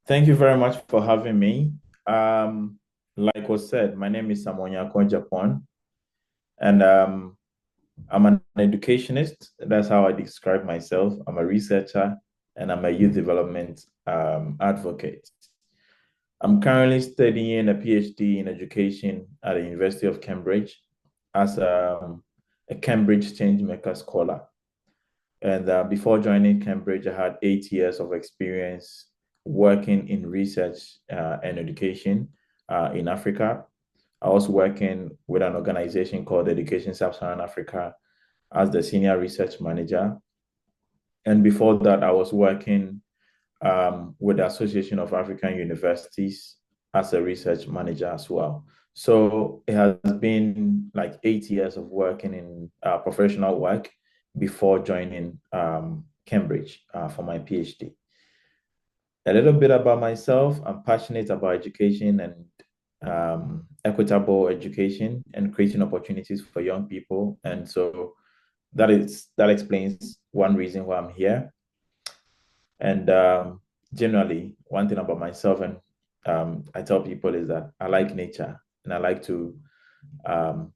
Thank you very much for having me. Um, like was said, my name is Samonya Japan, and I'm an educationist. That's how I describe myself. I'm a researcher, and I'm a youth development advocate. I'm currently studying a PhD in education at the University of Cambridge as a Cambridge Changemaker Scholar. And before joining Cambridge, I had 8 years of experience working in research and education in Africa. I was working with an organization called Education Sub-Saharan Africa as the senior research manager. And before that, I was working with the Association of African Universities as a research manager as well. So it has been like 8 years of working in professional work before joining Cambridge for my PhD. A little bit about myself. I'm passionate about education and equitable education and creating opportunities for young people. And so that explains one reason why I'm here. And generally, one thing about myself and I tell people is that I like nature and I like to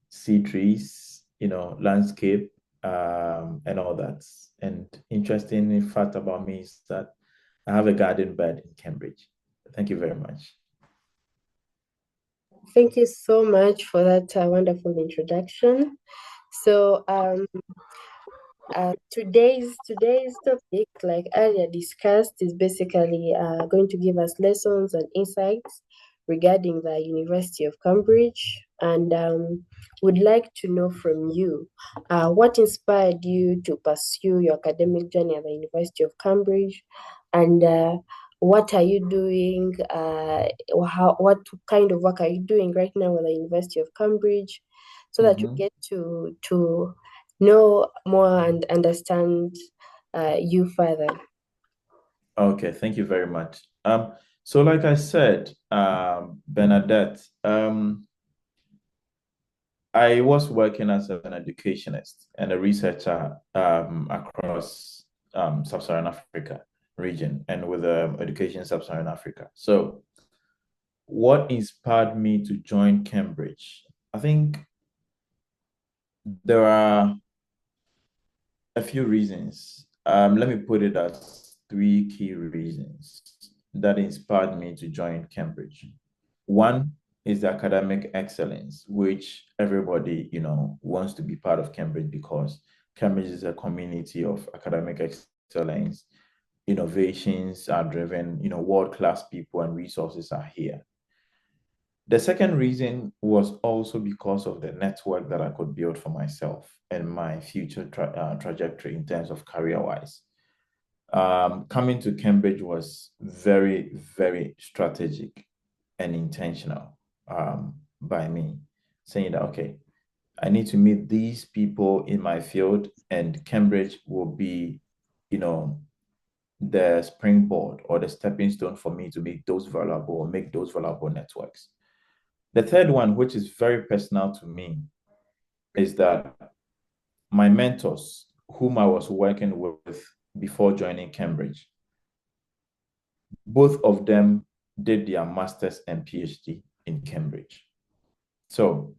see trees, landscape, and all that. And interesting fact about me is that I have a garden bed in Cambridge. Thank you very much. Thank you so much for that wonderful introduction. So, today's topic, like earlier discussed, is basically going to give us lessons and insights regarding the University of Cambridge, and would like to know from you what inspired you to pursue your academic journey at the University of Cambridge, and what are you doing? What kind of work are you doing right now at the University of Cambridge, so that you Mhm. get to know more and understand you further. Okay, thank you very much. So like I said, Bernadette, I was working as an educationist and a researcher across Sub-Saharan Africa region and with education Sub-Saharan Africa. So what inspired me to join Cambridge? I think there are a few reasons. Let me put it as three key reasons that inspired me to join Cambridge. One is the academic excellence, which everybody, wants to be part of Cambridge because Cambridge is a community of academic excellence. Innovations are driven, world-class people and resources are here. The second reason was also because of the network that I could build for myself and my future trajectory in terms of career-wise. Coming to Cambridge was very, very strategic and intentional by me, saying that, okay, I need to meet these people in my field, and Cambridge will be, you know, the springboard or the stepping stone for me to make those valuable networks. The third one, which is very personal to me, is that my mentors, whom I was working with before joining Cambridge, both of them did their master's and PhD in Cambridge. So,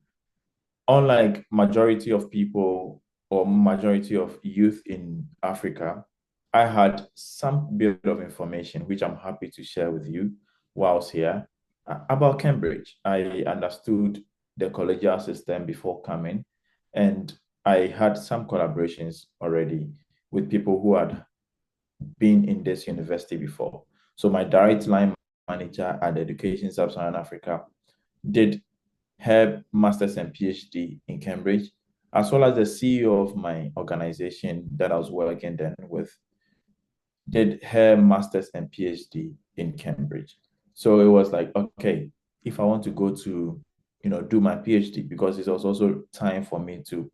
unlike majority of people or majority of youth in Africa, I had some bit of information which I'm happy to share with you whilst here about Cambridge. I understood the collegial system before coming, and I had some collaborations already with people who had been in this university before. So my direct line manager at Education Sub-Saharan Africa did her master's and PhD in Cambridge, as well as the CEO of my organization that I was working then with did her master's and PhD in Cambridge. So it was like, okay, if I want to go to, do my PhD, because it was also time for me to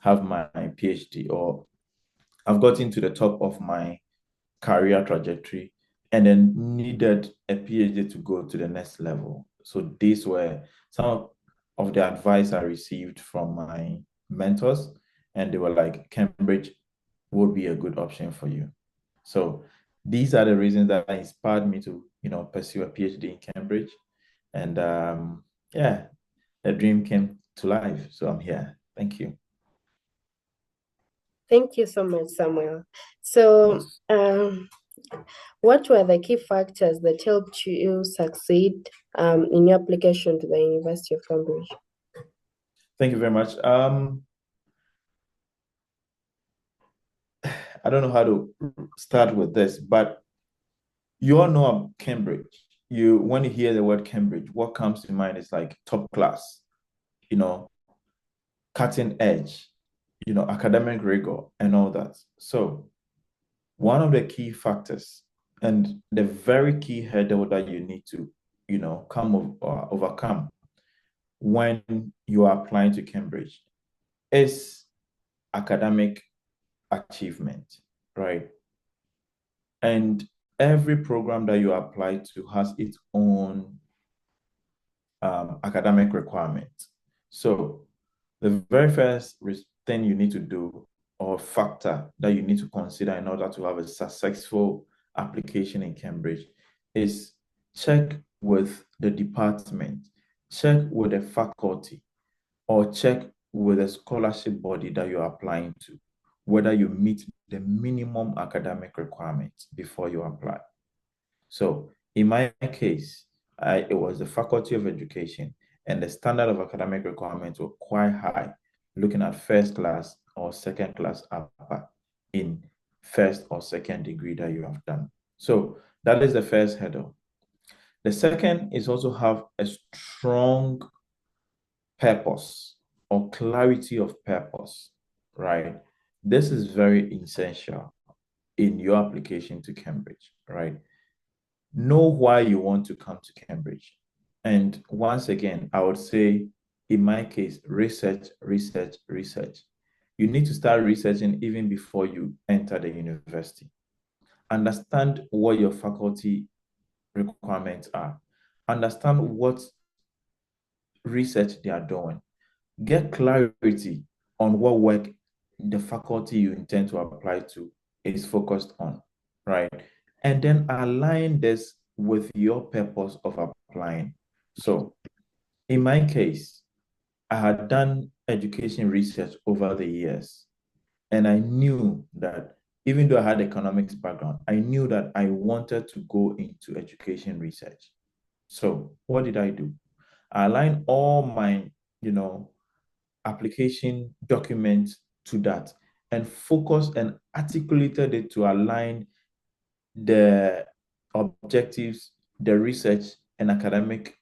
have my PhD, or I've gotten to the top of my career trajectory and then needed a PhD to go to the next level. So these were some of the advice I received from my mentors, and they were like, Cambridge would be a good option for you. So these are the reasons that inspired me to, pursue a PhD in Cambridge. And yeah, the dream came to life. So I'm here. Thank you. Thank you so much, Samuel. So, Yes. what were the key factors that helped you succeed in your application to the University of Cambridge? Thank you very much. I don't know how to start with this, but you all know Cambridge. When you hear the word Cambridge, what comes to mind is like top class, you know, cutting edge, academic rigor and all that. So one of the key factors and the very key hurdle that you need to, overcome when you are applying to Cambridge is academic achievement, right? And every program that you apply to has its own academic requirements. So the very first thing you need to do or factor that you need to consider in order to have a successful application in Cambridge is check with the department, check with the faculty, or check with the scholarship body that you're applying to, whether you meet the minimum academic requirements before you apply. So in my case, it was the Faculty of Education, and the standard of academic requirements were quite high, looking at first class or second class upper in first or second degree that you have done. So that is the first hurdle. The second is also have a strong purpose or clarity of purpose, right? This is very essential in your application to Cambridge, right? Know why you want to come to Cambridge. And once again, I would say, in my case, research, research, research. You need to start researching even before you enter the university. Understand what your faculty requirements are. Understand what research they are doing. Get clarity on what work the faculty you intend to apply to is focused on, right? And then align this with your purpose of applying. So, in my case, I had done education research over the years, and I knew that even though I had economics background, I knew that I wanted to go into education research. So, what did I do? I aligned all my, you know, application document to that and focused and articulated it to align the objectives, the research and academic,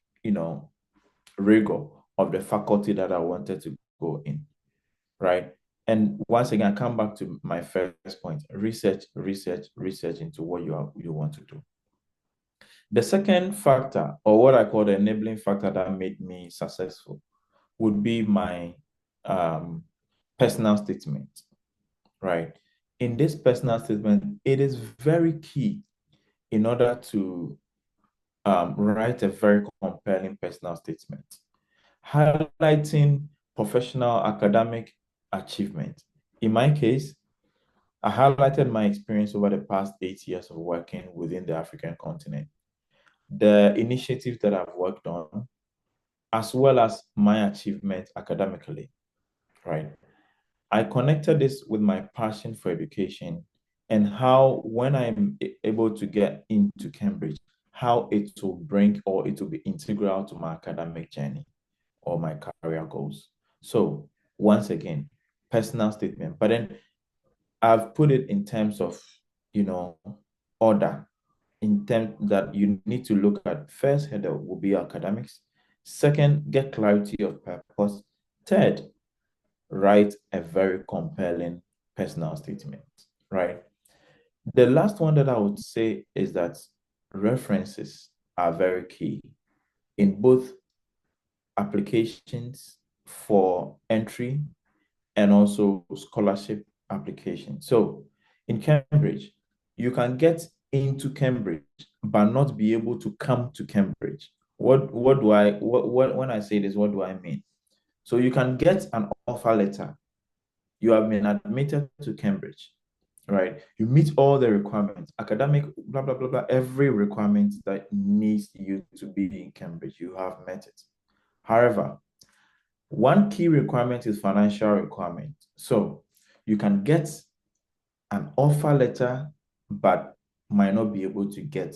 rigor of the faculty that I wanted to go in, right? And once again, I come back to my first point: research, research, research into what you want to do. The second factor, or what I call the enabling factor that made me successful, would be my um, personal statement, right? In this personal statement, it is very key in order to write a very compelling personal statement, highlighting professional academic achievement. In my case, I highlighted my experience over the past 8 years of working within the African continent, the initiatives that I've worked on, as well as my achievements academically, right? I connected this with my passion for education and how, when I'm able to get into Cambridge, how it will bring or it will be integral to my academic journey or my career goals. So, once again, personal statement, but then I've put it in terms of, you know, order, in terms that you need to look at. First header will be academics. Second, get clarity of purpose. Third, write a very compelling personal statement, right? The last one that I would say is that references are very key in both applications for entry and also scholarship application. So in Cambridge, you can get into Cambridge but not be able to come to Cambridge. What do I what when I say this, what do I mean? So you can get an offer letter. You have been admitted to Cambridge. right? You meet all the requirements, academic, blah, blah, blah, blah, every requirement that needs you to be in Cambridge, you have met it. However, one key requirement is financial requirement. So you can get an offer letter, but might not be able to get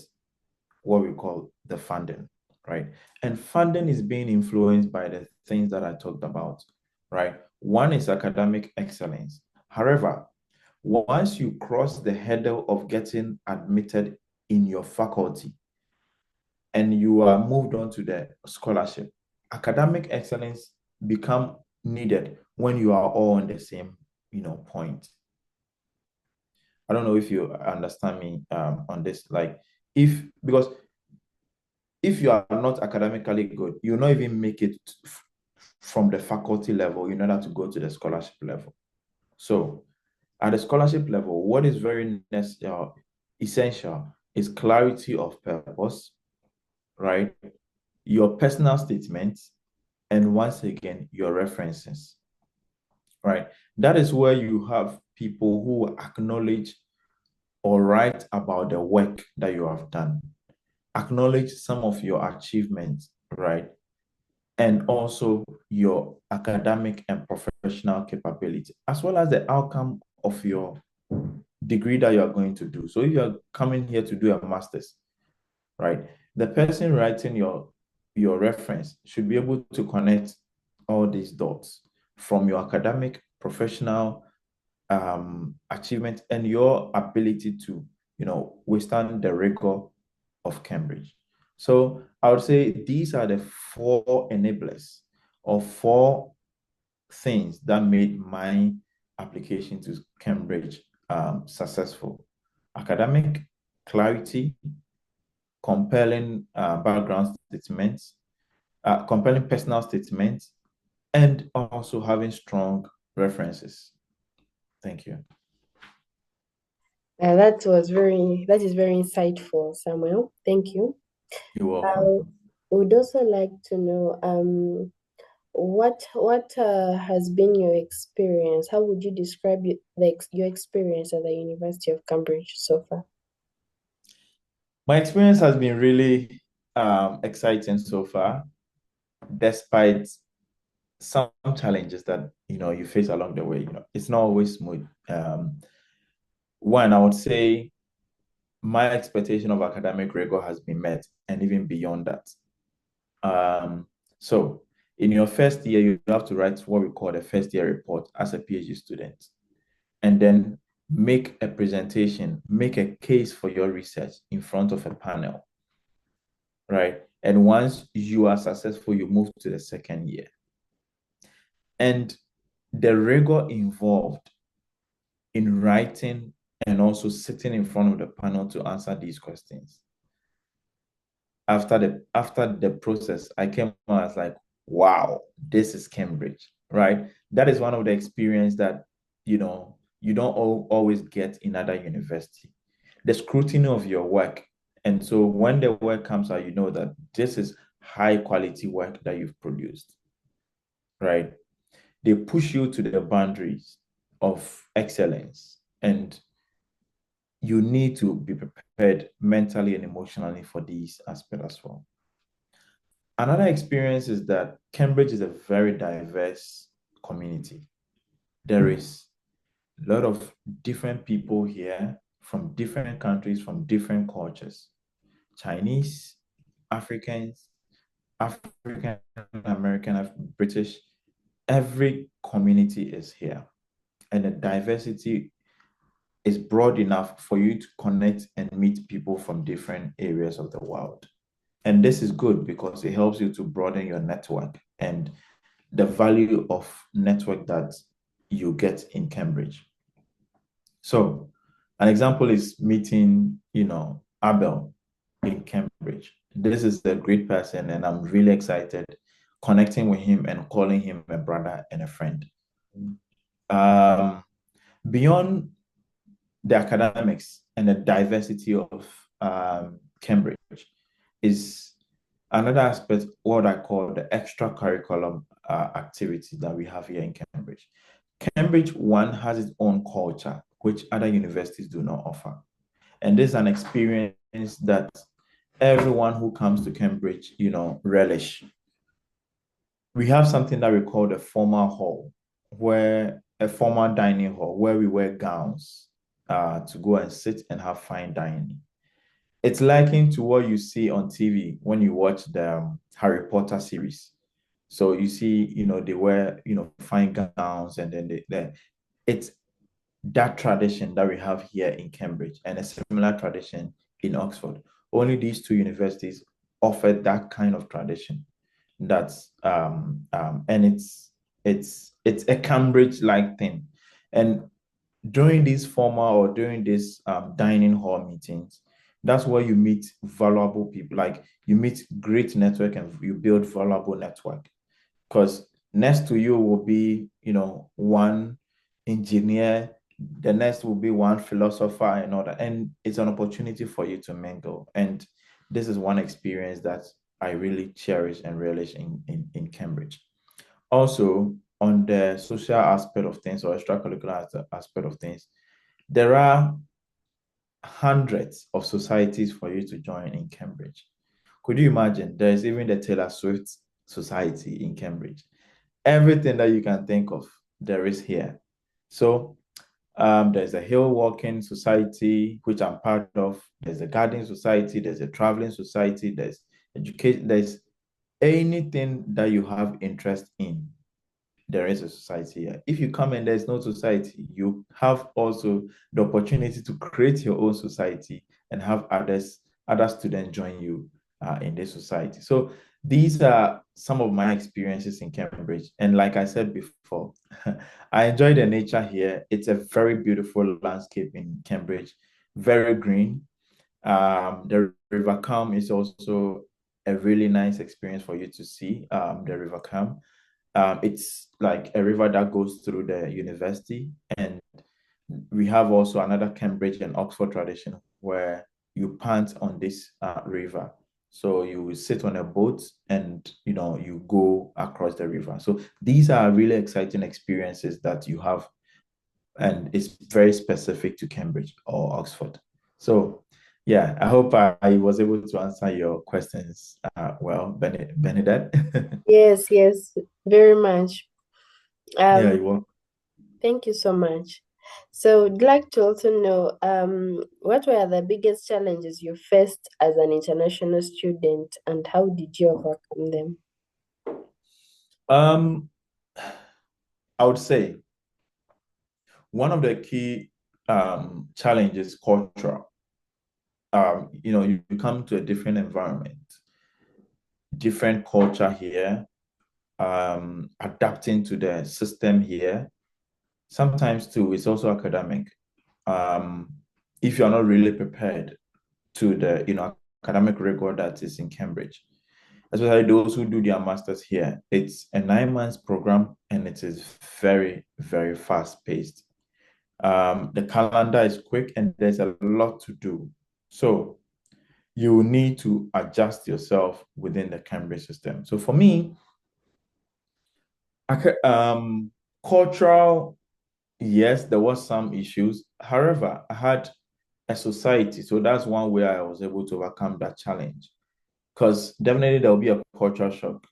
what we call the funding, right? And funding is being influenced by the things that I talked about, right? One is academic excellence. However, once you cross the hurdle of getting admitted in your faculty and you are moved on to the scholarship, academic excellence become needed when you are all on the same, point. I don't know if you understand me on this. Like, because if you are not academically good, you'll not even make it from the faculty level in order to go to the scholarship level. So, at the scholarship level, what is very essential is clarity of purpose, right? Your personal statements, and once again, your references, right? That is where you have people who acknowledge or write about the work that you have done, acknowledge some of your achievements, right? And also your academic and professional capability, as well as the outcome of your degree that you are going to do. So if you are coming here to do a master's, right, the person writing your reference should be able to connect all these dots from your academic, professional achievement and your ability to, withstand the rigor of Cambridge. So I would say these are the four enablers or four things that made my application to Cambridge successful. Academic clarity, compelling background statements, compelling personal statements, and also having strong references. Thank you. That is very insightful, Samuel. Thank you. You're welcome. I would also like to know what has been your experience? How would you describe your experience at the University of Cambridge so far? My experience has been really exciting so far, despite some challenges that you face along the way. It's not always smooth. One, I would say my expectation of academic rigor has been met, and even beyond that. So in your first year, you have to write what we call the first year report as a PhD student, and then make a presentation, make a case for your research in front of a panel, right? And once you are successful, you move to the second year. And the rigor involved in writing and also sitting in front of the panel to answer these questions. After the process, I came on as like, wow, this is Cambridge, right? That is one of the experience that you don't always get in other university. The scrutiny of your work. And so when the work comes out, you know that this is high quality work that you've produced, right? They push you to the boundaries of excellence, and you need to be prepared mentally and emotionally for these aspects as well. Another experience is that Cambridge is a very diverse community. There is a lot of different people here from different countries, from different cultures. Chinese, Africans, African American, British, every community is here. And the diversity is broad enough for you to connect and meet people from different areas of the world. And this is good because it helps you to broaden your network and the value of network that you get in Cambridge. So an example is meeting, Abel in Cambridge. This is a great person, and I'm really excited connecting with him and calling him a brother and a friend. Beyond the academics and the diversity of Cambridge is another aspect, what I call the extracurricular activity that we have here in Cambridge. Cambridge, one, has its own culture. which other universities do not offer. And this is an experience that everyone who comes to Cambridge, relish. We have something that we call the formal hall, where a formal dining hall, where we wear gowns to go and sit and have fine dining. It's likened to what you see on TV when you watch the Harry Potter series. So you see, they wear, fine gowns, and then it's that tradition that we have here in Cambridge and a similar tradition in Oxford. Only these two universities offer that kind of tradition. And it's a Cambridge-like thing. And during these formal or during these dining hall meetings, that's where you meet valuable people. Like you meet great network and you build valuable network. Because next to you will be, one engineer, the next will be one philosopher and all that. And it's an opportunity for you to mingle. And this is one experience that I really cherish and relish in Cambridge. Also, on the social aspect of things or extracurricular aspect of things, there are hundreds of societies for you to join in Cambridge. Could you imagine? There's even the Taylor Swift Society in Cambridge. Everything that you can think of, there is here. So there's a hill walking society, which I'm part of. There's a garden society. There's a traveling society. There's education. There's anything that you have interest in, there is a society here. If you come and there's no society, you have also the opportunity to create your own society and have other students join you in this society. So these are some of my experiences in Cambridge. And like I said before, I enjoy the nature here. It's a very beautiful landscape in Cambridge, very green. The River Cam is also a really nice experience for you to see, the River Cam. It's like a river that goes through the university. And we have also another Cambridge and Oxford tradition where you pant on this river. So you will sit on a boat and you go across the river. So these are really exciting experiences that you have, and it's very specific to Cambridge or Oxford. So yeah, I hope I was able to answer your questions well, Benedette. Yes, yes, very much. Yeah, Um, you welcome. Thank you so much. So, I'd like to also know what were the biggest challenges you faced as an international student and how did you overcome them? Um, I would say one of the key challenges cultural. You come to a different environment, different culture here, adapting to the system here. Sometimes too, it's also academic. Um, if you're not really prepared to the academic rigor that is in Cambridge, especially those who do their masters here, it's a 9 months program and it is very, very fast paced. The calendar is quick and there's a lot to do. So you need to adjust yourself within the Cambridge system. So for me, cultural, yes, there was some issues. However, I had a society. So that's one way I was able to overcome that challenge. Because definitely there will be a cultural shock.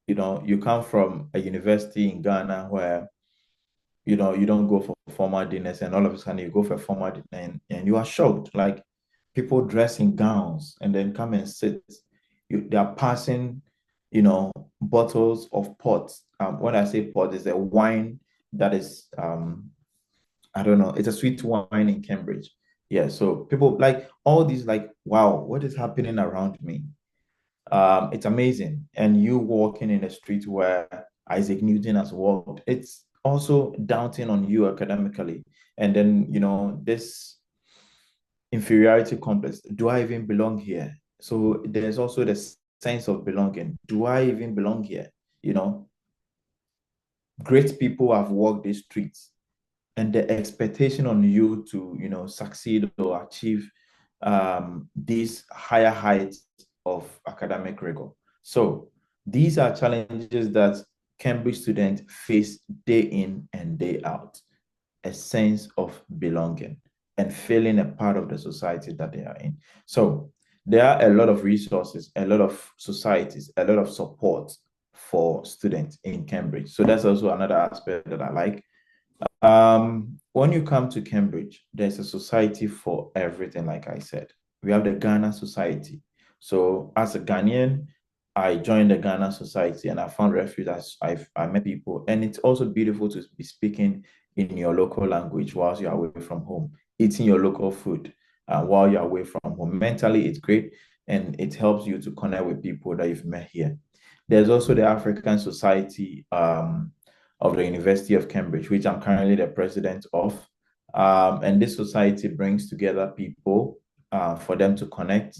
You come from a university in Ghana where you don't go for formal dinners, and all of a sudden you go for a formal dinner, and you are shocked. Like people dress in gowns and then come and sit. They are passing, bottles of port. When I say port, it's a wine that is, I don't know, it's a sweet wine in Cambridge. Yeah, so people like all these, like, wow, what is happening around me? It's amazing. And you walking in a street where Isaac Newton has walked, it's also daunting on you academically. And then, this inferiority complex. Do I even belong here? So there's also the sense of belonging. Do I even belong here? You know, great people have walked these streets, and the expectation on you to, succeed or achieve these higher heights of academic rigor. So these are challenges that Cambridge students face day in and day out. a sense of belonging and feeling a part of the society that they are in. So there are a lot of resources, a lot of societies, a lot of support for students in Cambridge. So that's also another aspect that I like. When you come to Cambridge, there's a society for everything, like I said. We have the Ghana Society. So as a Ghanaian, I joined the Ghana Society and I found refuge as I met people. And it's also beautiful to be speaking in your local language whilst you're away from home, eating your local food while you're away from home. Mentally, it's great and it helps you to connect with people that you've met here. There's also the African Society of the University of Cambridge, which I'm currently the president of. And this society brings together people for them to connect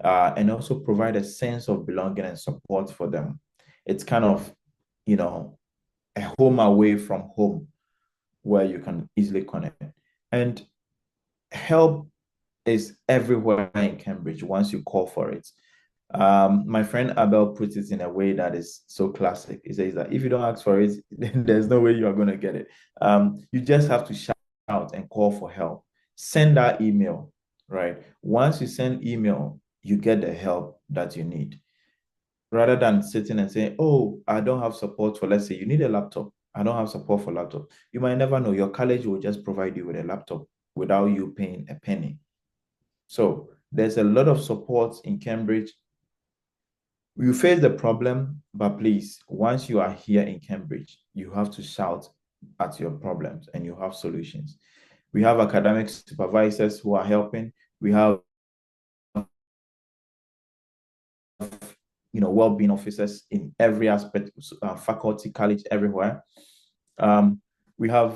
and also provide a sense of belonging and support for them. It's kind of, you know, a home away from home where you can easily connect. And help is everywhere in Cambridge once you call for it. My friend Abel puts it in a way that is so classic. He says that if you don't ask for it, then there's no way you are going to get it. You just have to shout out and call for help. Send that email, right? Once you send email, you get the help that you need. Rather than sitting and saying, oh, I don't have support for, let's say you need a laptop. I don't have support for laptop. You might never know. Your college will just provide you with a laptop without you paying a penny. So there's a lot of support in Cambridge. You face the problem, but please, once you are here in Cambridge, you have to shout at your problems and you have solutions. We have academic supervisors who are helping. We have, well-being officers in every aspect, faculty, college, everywhere. We have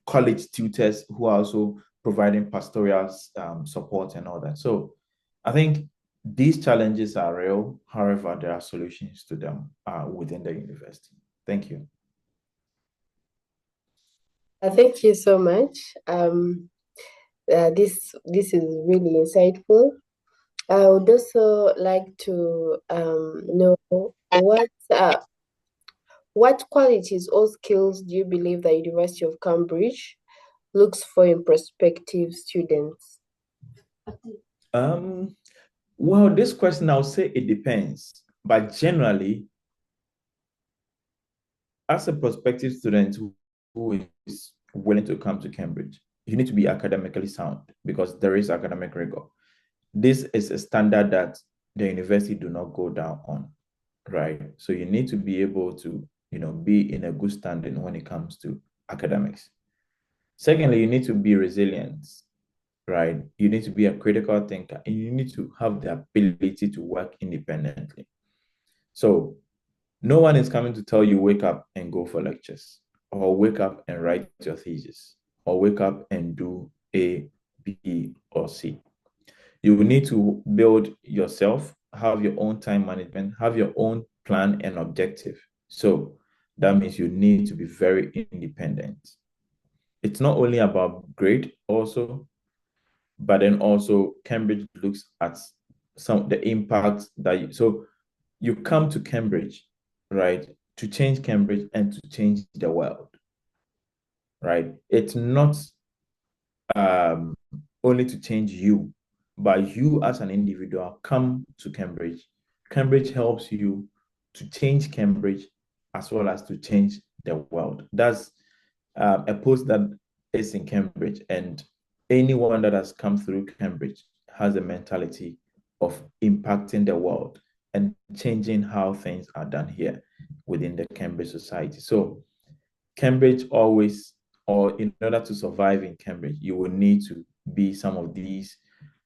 college tutors who are also providing pastoral support and all that. So I think these challenges are real. However, there are solutions to them within the university. Thank you. Thank you so much. This is really insightful. I would also like to know what qualities or skills do you believe the University of Cambridge looks for in prospective students? Well, this question, I'll say it depends. But generally, as a prospective student who is willing to come to Cambridge, you need to be academically sound because there is academic rigor. This is a standard that the university do not go down on, right? So you need to be able to, be in a good standing when it comes to academics. Secondly, you need to be resilient, right? You need to be a critical thinker and you need to have the ability to work independently. So no one is coming to tell you wake up and go for lectures or wake up and write your thesis or wake up and do A, B, or C. You will need to build yourself, have your own time management, have your own plan and objective. So that means you need to be very independent. It's not only about grade also, but then also Cambridge looks at some the impact that so you come to Cambridge, right, to change Cambridge and to change the world, right? It's not only to change you, but you as an individual come to Cambridge. Cambridge helps you to change Cambridge as well as to change the world. That's a post that is in Cambridge, and anyone that has come through Cambridge has a mentality of impacting the world and changing how things are done here within the Cambridge society. So Cambridge always, or in order to survive in Cambridge, you will need to be some of these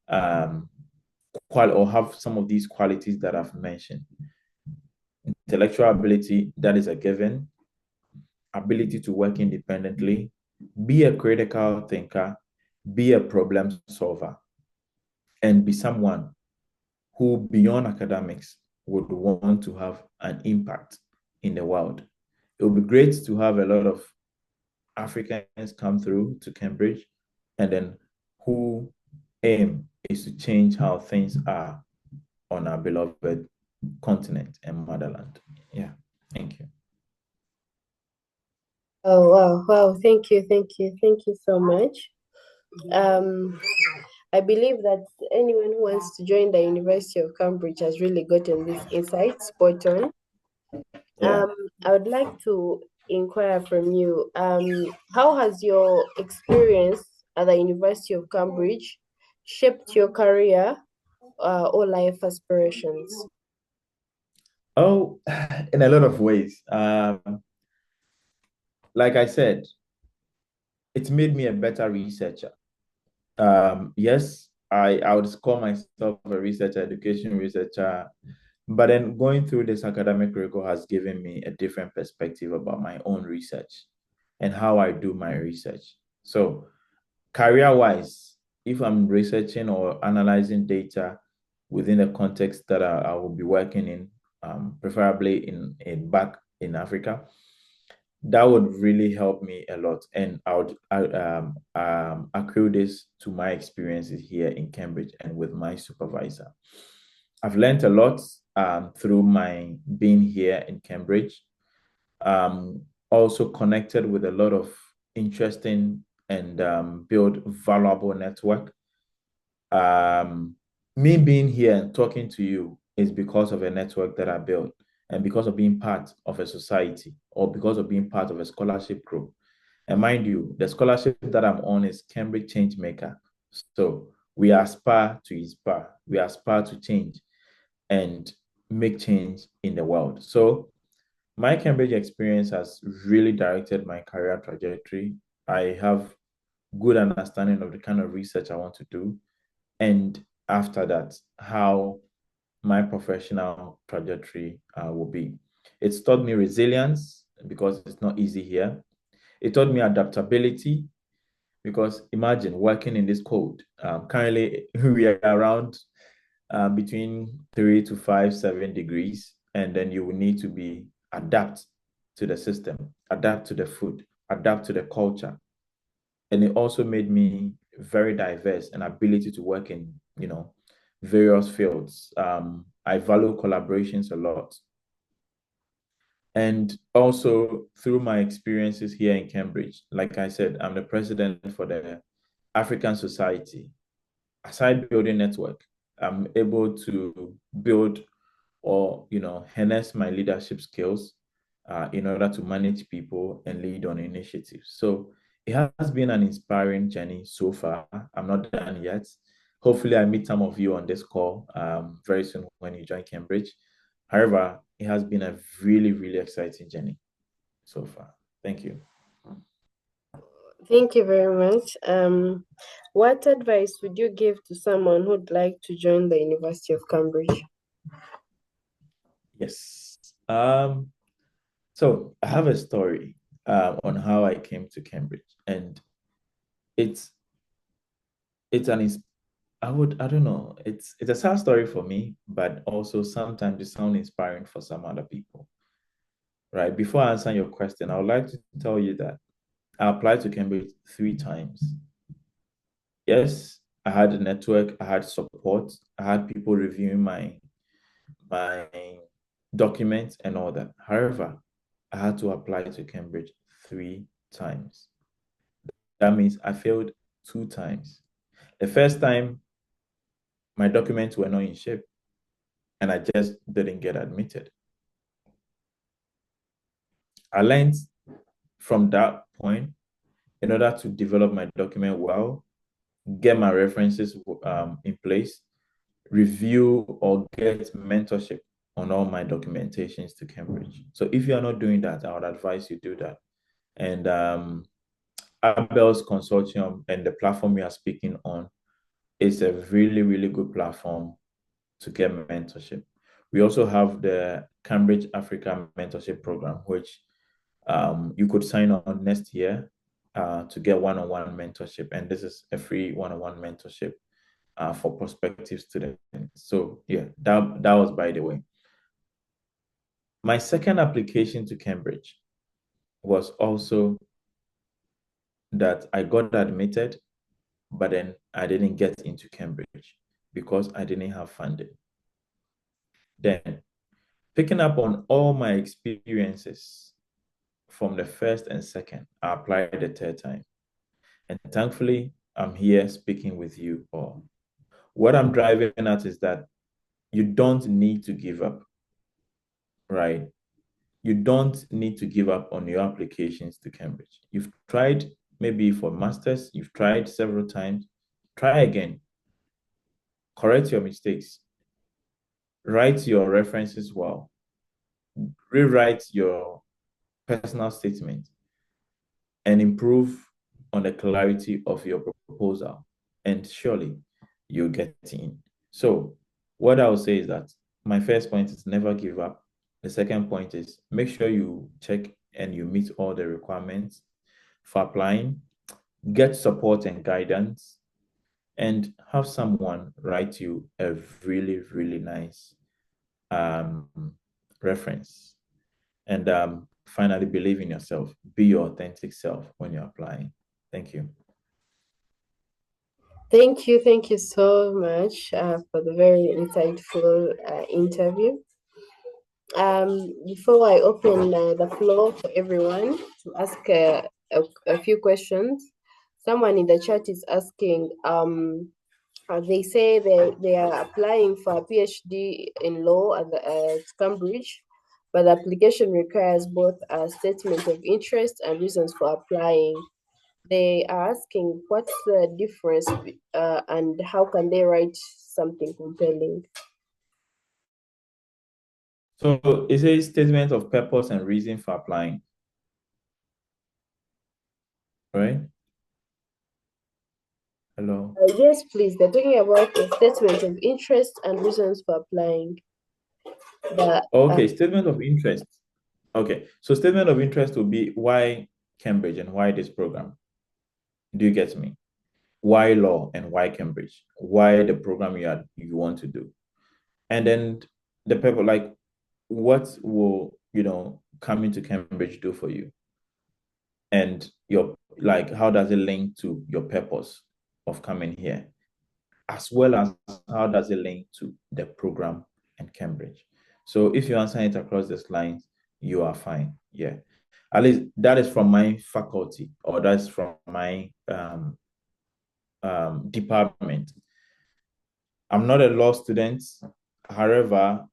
or have some of these qualities that I've mentioned. Intellectual ability, that is a given. Ability to work independently, be a critical thinker, be a problem solver, and be someone who, beyond academics, would want to have an impact in the world. It would be great to have a lot of Africans come through to Cambridge and then who aim is to change how things are on our beloved continent and motherland. Yeah, thank you. Oh, wow, wow. Thank you, thank you, thank you so much. Um, I believe that anyone who wants to join the University of Cambridge has really gotten this insight spot on. Yeah. I would like to inquire from you, how has your experience at the University of Cambridge shaped your career or life aspirations? Oh, in a lot of ways. Like I said, it's made me a better researcher. Yes, I would call myself a researcher, education researcher, but then going through this academic rigor has given me a different perspective about my own research and how I do my research. So, career-wise, if I'm researching or analyzing data within the context that I will be working in, preferably in back in Africa, that would really help me a lot. And I would accrue this to my experiences here in Cambridge and with my supervisor. I've learned a lot through my being here in Cambridge. Also connected with a lot of interesting and build valuable network. Um, Me being here and talking to you is because of a network that I built and because of being part of a society or because of being part of a scholarship group. And mind you, the scholarship that I'm on is Cambridge Changemaker. So we aspire to inspire, we aspire to change and make change in the world. So my Cambridge experience has really directed my career trajectory. I have good understanding of the kind of research I want to do. And after that, how my professional trajectory will be. It's taught me resilience because it's not easy here. It taught me adaptability because imagine working in this cold. Currently, we are around between 3 to 5, 7 degrees, and then you will need to be adapt to the system, adapt to the food, adapt to the culture. And it also made me very diverse and ability to work in, various fields. I value collaborations a lot. And also through my experiences here in Cambridge, like I said, I'm the president for the African Society. Aside building network, I'm able to build or harness my leadership skills in order to manage people and lead on initiatives. So it has been an inspiring journey so far. I'm not done yet. Hopefully, I meet some of you on this call very soon when you join Cambridge. However, it has been a really, really exciting journey so far. Thank you. Thank you very much. What advice would you give to someone who'd like to join the University of Cambridge? Yes. So I have a story on how I came to Cambridge, and it's it's an I don't know, it's a sad story for me, but also sometimes it sounds inspiring for some other people, right? Before I answer your question, I would like to tell you that I applied to Cambridge 3 times. Yes, I had a network, I had support, I had people reviewing my documents and all that. However, I had to apply to Cambridge 3 times. That means I failed 2 times. The first time, my documents were not in shape and I just didn't get admitted. I learned from that point in order to develop my document well, get my references in place, review or get mentorship on all my documentations to Cambridge. So if you are not doing that, I would advise you do that. And Abel's consortium and the platform we are speaking on is a really, really good platform to get mentorship. We also have the Cambridge Africa Mentorship Program, which you could sign on next year to get one-on-one mentorship. And this is a free one-on-one mentorship for prospective students. So yeah, that was by the way. My second application to Cambridge was also that I got admitted, but then I didn't get into Cambridge because I didn't have funding. Then picking up on all my experiences from the first and second. I applied the third time. And thankfully, I'm here speaking with you all. What I'm driving at is that you don't need to give up, right? You don't need to give up on your applications to Cambridge. You've tried maybe for masters, you've tried several times. Try again. Correct your mistakes. Write your references well. Rewrite your personal statement and improve on the clarity of your proposal. And surely you'll get in. So, what I would say is that my first point is never give up. The second point is make sure you check and you meet all the requirements for applying, get support and guidance, and have someone write you a really, really nice um, reference. And finally, believe in yourself. Be your authentic self when you're applying. Thank you. Thank you so much for the very insightful interview. Before I open the floor for everyone to ask a few questions, someone in the chat is asking, they say they are applying for a PhD in law at Cambridge, but the application requires both a statement of interest and reasons for applying. They are asking what's the difference and how can they write something compelling? So it's a statement of purpose and reason for applying, right? Hello. Yes, please. They're talking about the statement of interest and reasons for applying. The, Okay, statement of interest. Okay, so statement of interest will be why Cambridge and why this program. Do you get me? Why law and why Cambridge? Why the program you want to do? And then the people like, what will coming to Cambridge do for you? And your like, how does it link to your purpose of coming here? As well as how does it link to the program and Cambridge? So if you answer it across this lines, you are fine. Yeah. At least that is from my faculty or that's from my department. I'm not a law student. However,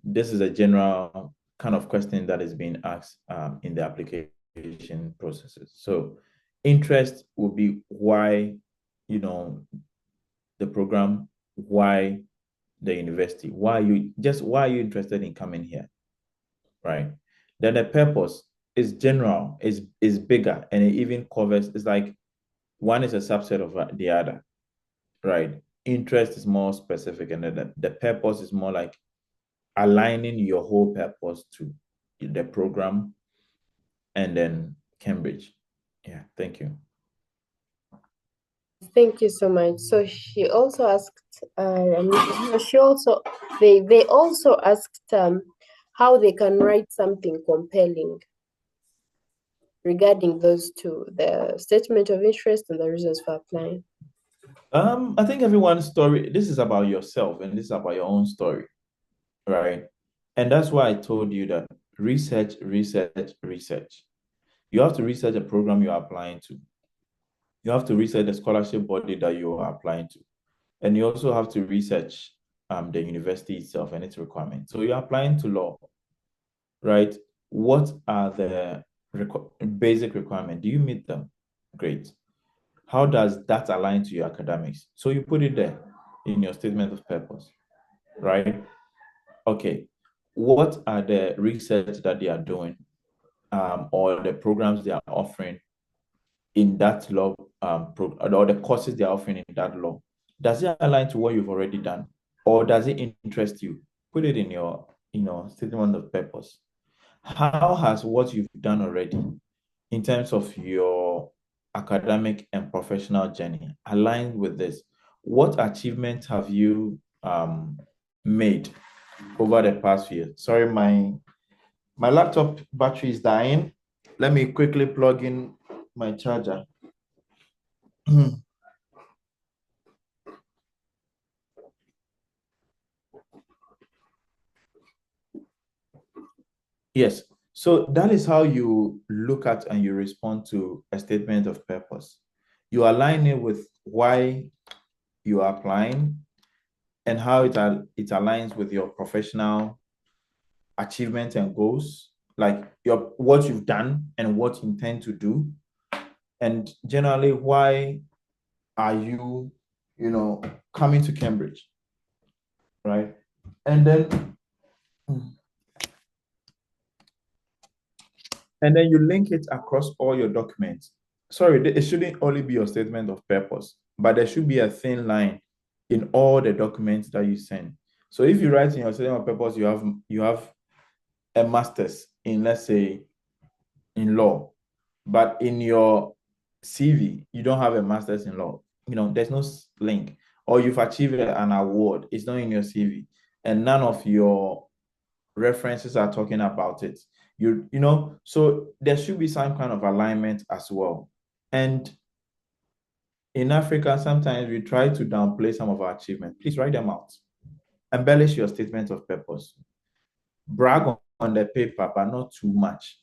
this is a general kind of question that is being asked in the application processes. So interest will be why, the program, why the university, why are you interested in coming here, right? Then the purpose is general, is bigger, and it even covers. It's like one is a subset of the other, right? Interest is more specific, and then the purpose is more like aligning your whole purpose to the program and then Cambridge. Yeah, thank you. Thank you so much. So she also asked, she also they also asked how they can write something compelling regarding those two, the statement of interest and the reasons for applying. I think everyone's story, this is about yourself and this is about your own story, right? And that's why I told you that research, research, research. You have to research the program you're applying to. You have to research the scholarship body that you are applying to. And you also have to research the university itself and its requirements. So you're applying to law, right? What are the basic requirements? Do you meet them? Great. How does that align to your academics? So you put it there in your statement of purpose, right? Okay. What are the research that they are doing or the programs they are offering in that law or the courses they are offering in that law? Does it align to what you've already done? Or does it interest you? Put it in your statement of purpose. How has what you've done already in terms of your academic and professional journey aligned with this? What achievements have you made over the past year? Sorry, my laptop battery is dying. Let me quickly plug in my charger. Yes. So that is how you look at and you respond to a statement of purpose. You align it with why you are applying and how it aligns with your professional achievements and goals, like your what you've done and what you intend to do, and generally why are you, coming to Cambridge, right? And then you link it across all your documents. Sorry, it shouldn't only be your statement of purpose, but there should be a thin line in all the documents that you send. So if you write in your statement of purpose, you have a master's in, let's say, in law, but in your CV, you don't have a master's in law. There's no link. Or you've achieved an award, it's not in your CV, and none of your references are talking about it. So there should be some kind of alignment as well. And in Africa, sometimes we try to downplay some of our achievements. Please write them out. Embellish your statement of purpose. Brag on the paper, but not too much.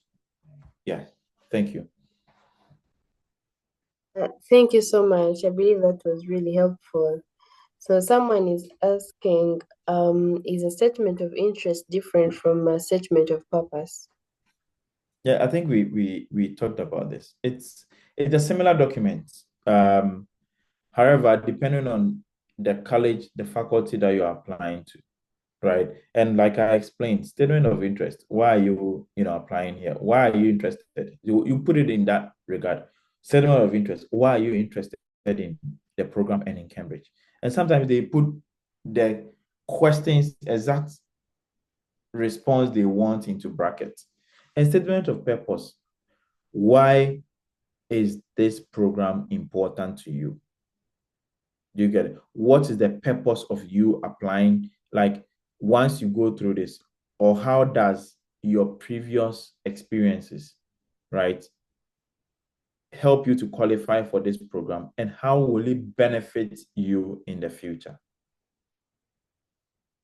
Yeah. Thank you. Thank you so much. I believe that was really helpful. So someone is asking, is a statement of interest different from a statement of purpose? Yeah, I think we talked about this. It's a similar document. However, depending on the college, the faculty that you're applying to, right? And like I explained, statement of interest. Why are you, applying here? Why are you interested? You put it in that regard. Statement of interest. Why are you interested in the program and in Cambridge? And sometimes they put the questions, exact response they want into brackets. And statement of purpose. Why is this program important to you? Do you get it? What is the purpose of you applying? Like, once you go through this, or how does your previous experiences, right, help you to qualify for this program, and how will it benefit you in the future?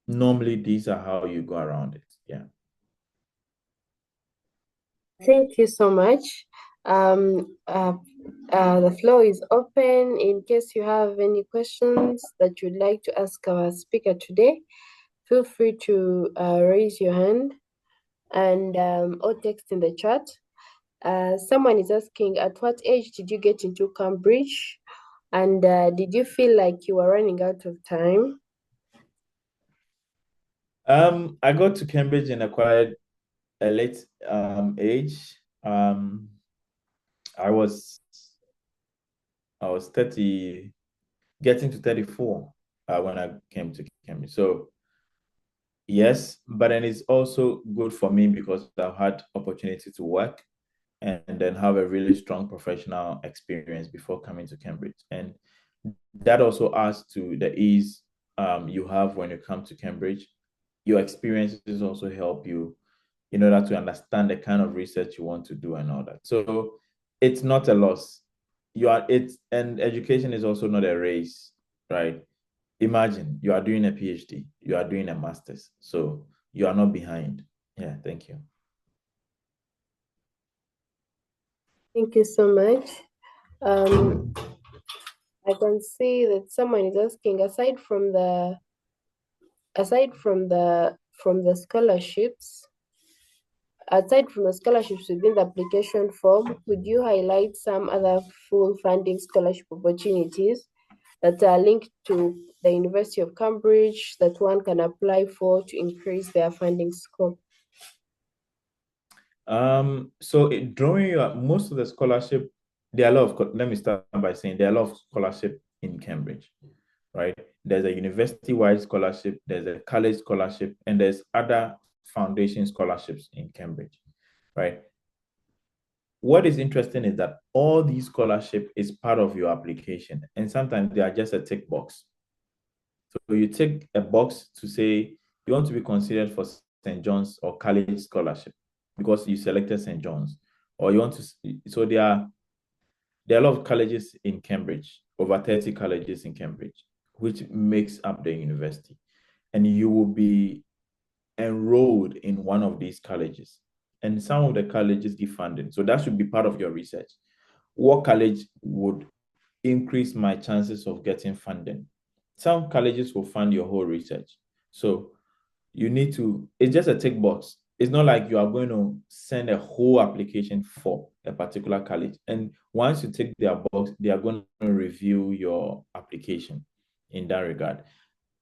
Normally, these are how you go around it. Yeah. Thank you so much. The floor is open in case you have any questions that you'd like to ask our speaker today. Feel free to raise your hand and or text in the chat. Someone is asking, at what age did you get into Cambridge? And did you feel like you were running out of time? I got to Cambridge in a quite a late age. I was I was 30, getting to 34 when I came to Cambridge. So yes, but then it's also good for me because I've had opportunity to work and then have a really strong professional experience before coming to Cambridge. And that also adds to the ease you have when you come to Cambridge. Your experiences also help you in order to understand the kind of research you want to do and all that. So it's not a loss. And education is also not a race, right? Imagine you are doing a PhD, you are doing a master's, so you are not behind. Yeah, thank you. Thank you so much. I can see that someone is asking, aside from the scholarships within the application form, could you highlight some other full funding scholarship opportunities that are linked to the University of Cambridge that one can apply for to increase their funding scope? Drawing most of the scholarship, there are a lot of, let me start by saying there are a lot of scholarship in Cambridge, right? There's a university-wide scholarship, there's a college scholarship, and there's other foundation scholarships in Cambridge, right? What is interesting is that all these scholarship is part of your application, and sometimes they are just a tick box. So you tick a box to say you want to be considered for St. John's or college scholarship because you selected St. John's, or you want to. So there are a lot of colleges in Cambridge, over 30 colleges in Cambridge, which makes up the university, and you will be enrolled in one of these colleges. and some of the colleges give funding. So that should be part of your research. What college would increase my chances of getting funding? Some colleges will fund your whole research. So you need to, it's just a tick box. It's not like you are going to send a whole application for a particular college. And once you tick their box, they are going to review your application in that regard.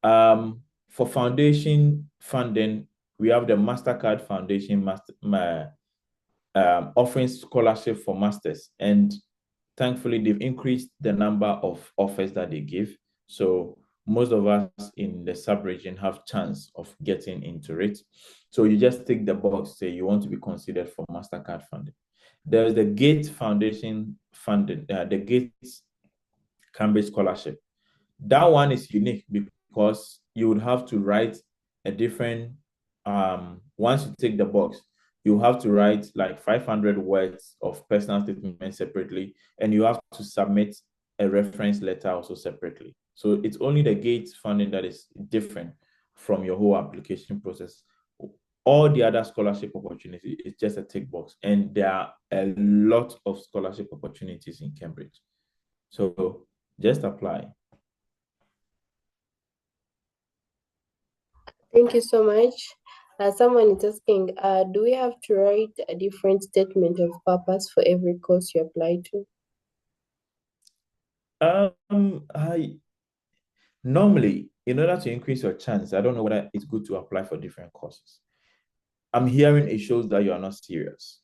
For foundation funding, we have the MasterCard Foundation offering scholarship for masters. And thankfully, they've increased the number of offers that they give. So most of us in the sub-region have chance of getting into it. So you just tick the box, say you want to be considered for MasterCard funding. There's the Gates Foundation funding, the Gates Cambridge Scholarship. That one is unique because you would have to write a different, once you take the box, you have to write like 500 words of personal statement separately, and you have to submit a reference letter also separately. So it's only the Gates funding that is different from your whole application process. All the other scholarship opportunities is just a tick box, and there are a lot of scholarship opportunities in Cambridge. So just apply. Thank you so much. Someone is asking, do we have to write a different statement of purpose for every course you apply to? I normally, in order to increase your chance, I don't know whether it's good to apply for different courses. I'm hearing it shows that you are not serious,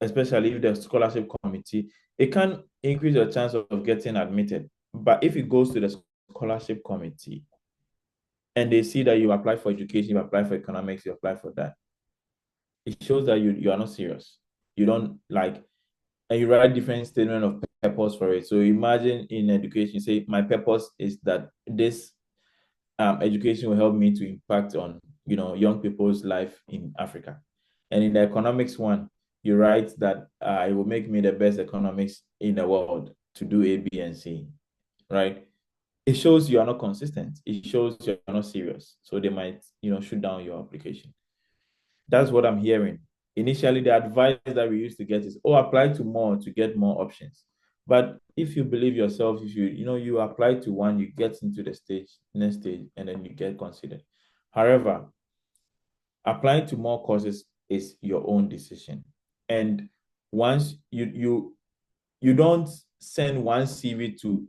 especially if the scholarship committee, it can increase your chance of getting admitted. But if it goes to the scholarship committee and they see that you apply for education, you apply for economics, you apply for that, it shows that you are not serious. You don't like, and you write different statement of purpose for it. So imagine in education, say my purpose is that this education will help me to impact on young people's life in Africa. And in the economics one, you write that it will make me the best economics in the world to do A, B, and C, right? It shows you are not consistent. It shows you are not serious. So they might, shoot down your application. That's what I'm hearing. Initially, the advice that we used to get is, oh, apply to more to get more options. But if you believe yourself, if you apply to one, you get into the next stage, and then you get considered. However, applying to more courses is your own decision. And once you don't send one CV to